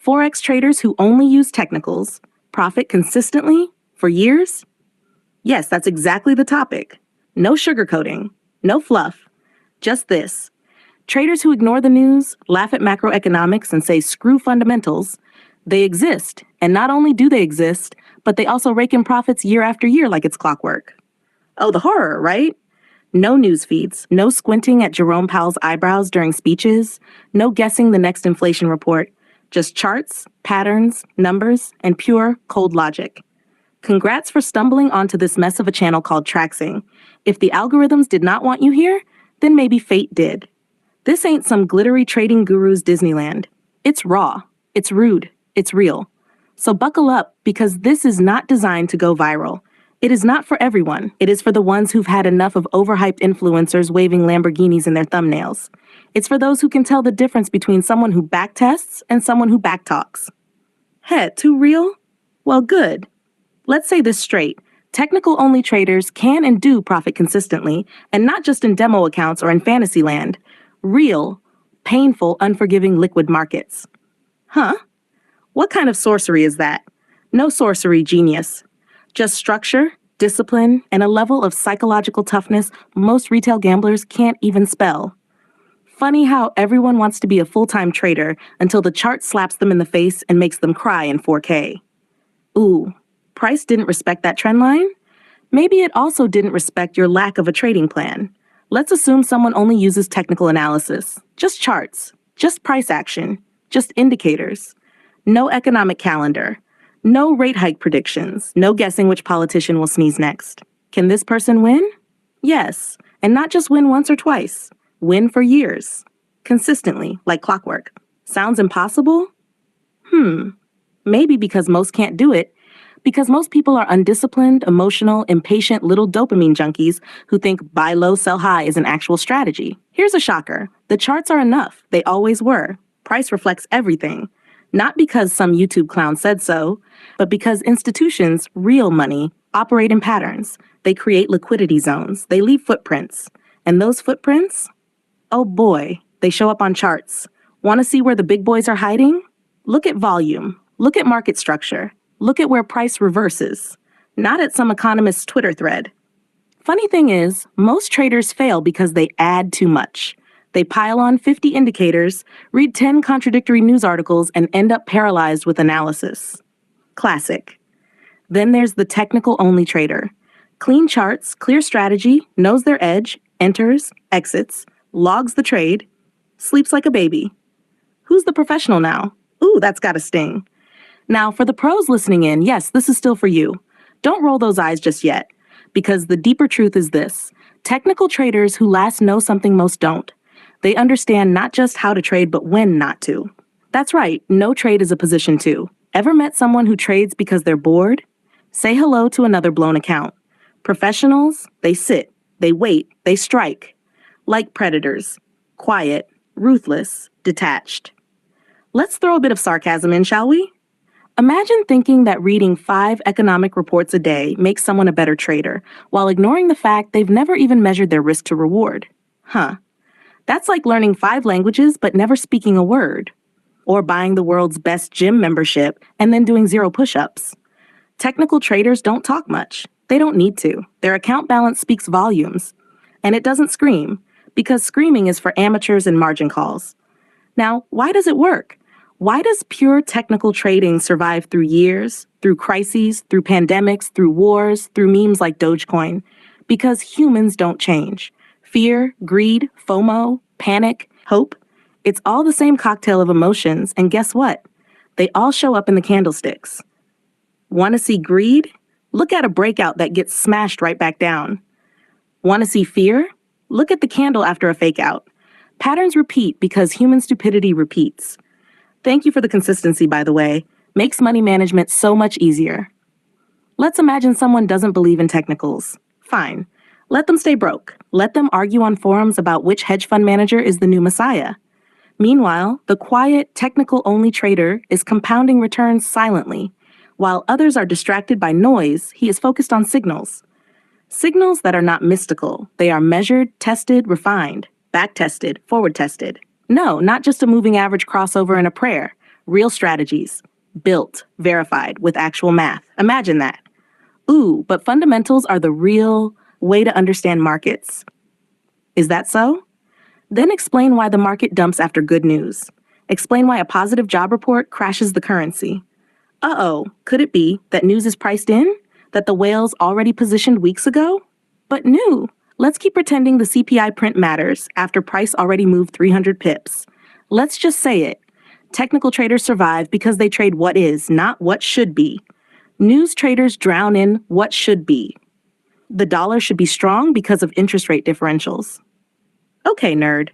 Forex traders who only use technicals profit consistently for years? Yes, that's exactly the topic. No sugarcoating, no fluff, just this. Traders who ignore the news, laugh at macroeconomics, and say screw fundamentals, they exist. And not only do they exist, but they also rake in profits year after year like it's clockwork. Oh, the horror, right? No news feeds, no squinting at Jerome Powell's eyebrows during speeches, no guessing the next inflation report, just charts, patterns, numbers, and pure, cold logic. Congrats for stumbling onto this mess of a channel called Traxing. If the algorithms did not want you here, then maybe fate did. This ain't some glittery trading guru's Disneyland. It's raw, it's rude, it's real. So buckle up, because this is not designed to go viral. It is not for everyone. It is for the ones who've had enough of overhyped influencers waving Lamborghinis in their thumbnails. It's for those who can tell the difference between someone who backtests and someone who backtalks. Heh, too real? Well, good. Let's say this straight. Technical-only traders can and do profit consistently, and not just in demo accounts or in fantasy land. Real, painful, unforgiving liquid markets. Huh? What kind of sorcery is that? No sorcery, genius. Just structure, discipline, and a level of psychological toughness most retail gamblers can't even spell. Funny how everyone wants to be a full-time trader until the chart slaps them in the face and makes them cry in 4K. Ooh, price didn't respect that trend line? Maybe it also didn't respect your lack of a trading plan. Let's assume someone only uses technical analysis. Just charts, just price action, just indicators. No economic calendar. No rate hike predictions, no guessing which politician will sneeze next. Can this person win? Yes, and not just win once or twice. Win for years. Consistently, like clockwork. Sounds impossible? Maybe because most can't do it. Because most people are undisciplined, emotional, impatient little dopamine junkies who think buy low, sell high is an actual strategy. Here's a shocker. The charts are enough. They always were. Price reflects everything. Not because some YouTube clown said so, but because institutions, real money, operate in patterns. They create liquidity zones. They leave footprints. And those footprints? Oh boy, they show up on charts. Want to see where the big boys are hiding? Look at volume. Look at market structure. Look at where price reverses. Not at some economist's Twitter thread. Funny thing is, most traders fail because they add too much. They pile on 50 indicators, read 10 contradictory news articles, and end up paralyzed with analysis. Classic. Then there's the technical-only trader. Clean charts, clear strategy, knows their edge, enters, exits, logs the trade, sleeps like a baby. Who's the professional now? Ooh, that's gotta sting. Now, for the pros listening in, yes, this is still for you. Don't roll those eyes just yet, because the deeper truth is this. Technical traders who last know something most don't. They understand not just how to trade, but when not to. That's right, no trade is a position too. Ever met someone who trades because they're bored? Say hello to another blown account. Professionals, they sit, they wait, they strike. Like predators. Quiet, ruthless, detached. Let's throw a bit of sarcasm in, shall we? Imagine thinking that reading 5 economic reports a day makes someone a better trader, while ignoring the fact they've never even measured their risk to reward. Huh. That's like learning 5 languages but never speaking a word. Or buying the world's best gym membership and then doing 0 push-ups. Technical traders don't talk much. They don't need to. Their account balance speaks volumes. And it doesn't scream, because screaming is for amateurs and margin calls. Now, why does it work? Why does pure technical trading survive through years, through crises, through pandemics, through wars, through memes like Dogecoin? Because humans don't change. Fear, greed, FOMO, panic, hope. It's all the same cocktail of emotions, and guess what? They all show up in the candlesticks. Want to see greed? Look at a breakout that gets smashed right back down. Want to see fear? Look at the candle after a fake out. Patterns repeat because human stupidity repeats. Thank you for the consistency, by the way. Makes money management so much easier. Let's imagine someone doesn't believe in technicals. Fine. Let them stay broke. Let them argue on forums about which hedge fund manager is the new messiah. Meanwhile, the quiet, technical-only trader is compounding returns silently. While others are distracted by noise, he is focused on signals. Signals that are not mystical. They are measured, tested, refined, back-tested, forward-tested. No, not just a moving average crossover and a prayer. Real strategies. Built, verified, with actual math. Imagine that. Ooh, but fundamentals are the real way to understand markets. Is that so? Then explain why the market dumps after good news. Explain why a positive job report crashes the currency. Uh-oh, could it be that news is priced in? That the whales already positioned weeks ago? But new. Let's keep pretending the CPI print matters after price already moved 300 pips. Let's just say it. Technical traders survive because they trade what is, not what should be. News traders drown in what should be. The dollar should be strong because of interest rate differentials. Okay, nerd.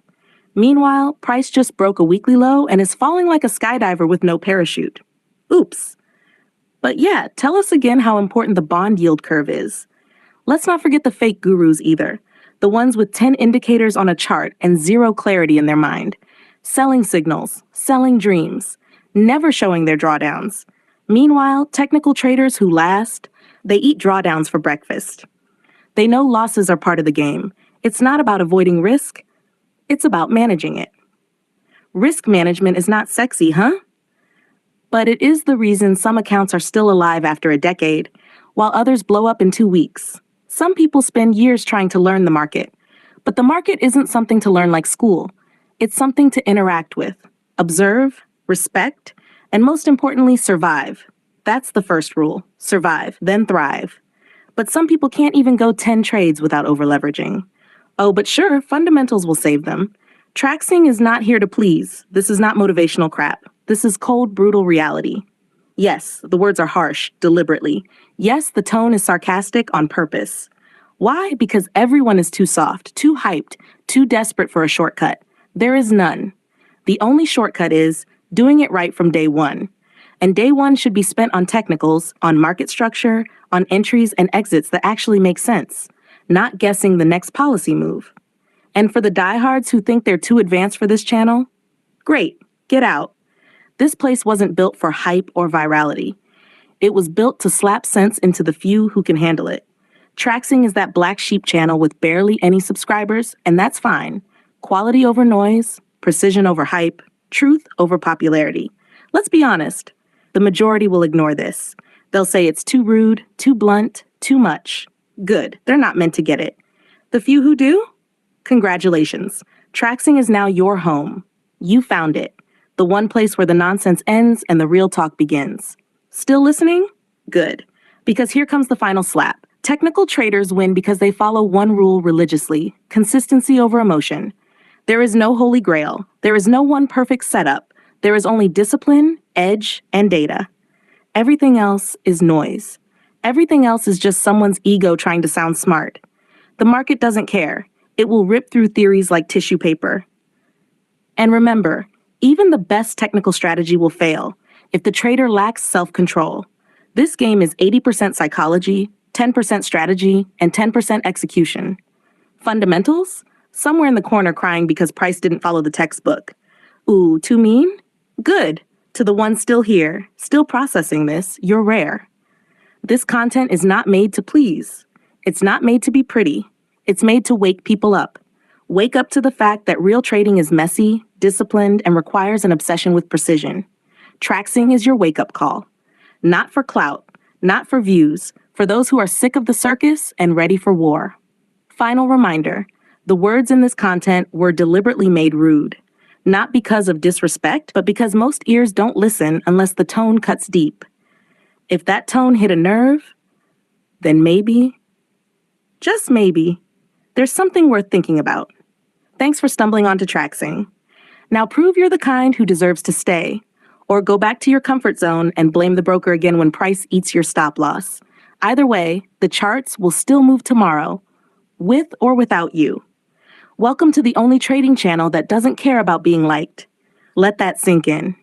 Meanwhile, price just broke a weekly low and is falling like a skydiver with no parachute. Oops. But yeah, tell us again how important the bond yield curve is. Let's not forget the fake gurus either, the ones with 10 indicators on a chart and zero clarity in their mind. Selling signals, selling dreams, never showing their drawdowns. Meanwhile, technical traders who last, they eat drawdowns for breakfast. They know losses are part of the game. It's not about avoiding risk, it's about managing it. Risk management is not sexy, huh? But it is the reason some accounts are still alive after a decade, while others blow up in 2 weeks. Some people spend years trying to learn the market, but the market isn't something to learn like school. It's something to interact with, observe, respect, and most importantly, survive. That's the first rule. Survive, then thrive. But some people can't even go 10 trades without overleveraging. Oh, but sure, fundamentals will save them. Traxing is not here to please. This is not motivational crap. This is cold, brutal reality. Yes, the words are harsh, deliberately. Yes, the tone is sarcastic on purpose. Why? Because everyone is too soft, too hyped, too desperate for a shortcut. There is none. The only shortcut is doing it right from day one. And day one should be spent on technicals, on market structure, on entries and exits that actually make sense, not guessing the next policy move. And for the diehards who think they're too advanced for this channel, great, get out. This place wasn't built for hype or virality. It was built to slap sense into the few who can handle it. Traxing is that black sheep channel with barely any subscribers, and that's fine. Quality over noise, precision over hype, truth over popularity. Let's be honest, the majority will ignore this. They'll say it's too rude, too blunt, too much. Good, they're not meant to get it. The few who do? Congratulations. Traxing is now your home. You found it. The one place where the nonsense ends and the real talk begins. Still listening? Good. Because here comes the final slap. Technical traders win because they follow one rule religiously: consistency over emotion. There is no holy grail. There is no one perfect setup. There is only discipline, edge, and data. Everything else is noise. Everything else is just someone's ego trying to sound smart. The market doesn't care. It will rip through theories like tissue paper. And remember, even the best technical strategy will fail if the trader lacks self-control. This game is 80% psychology, 10% strategy, and 10% execution. Fundamentals? Somewhere in the corner crying because price didn't follow the textbook. Ooh, too mean? Good. To the ones still here, still processing this, you're rare. This content is not made to please. It's not made to be pretty. It's made to wake people up. Wake up to the fact that real trading is messy, disciplined, and requires an obsession with precision. Traxing is your wake-up call. Not for clout, not for views, for those who are sick of the circus and ready for war. Final reminder, the words in this content were deliberately made rude. Not because of disrespect, but because most ears don't listen unless the tone cuts deep. If that tone hit a nerve, then maybe, just maybe, there's something worth thinking about. Thanks for stumbling onto Traxing. Now prove you're the kind who deserves to stay, or go back to your comfort zone and blame the broker again when price eats your stop loss. Either way, the charts will still move tomorrow, with or without you. Welcome to the only trading channel that doesn't care about being liked. Let that sink in.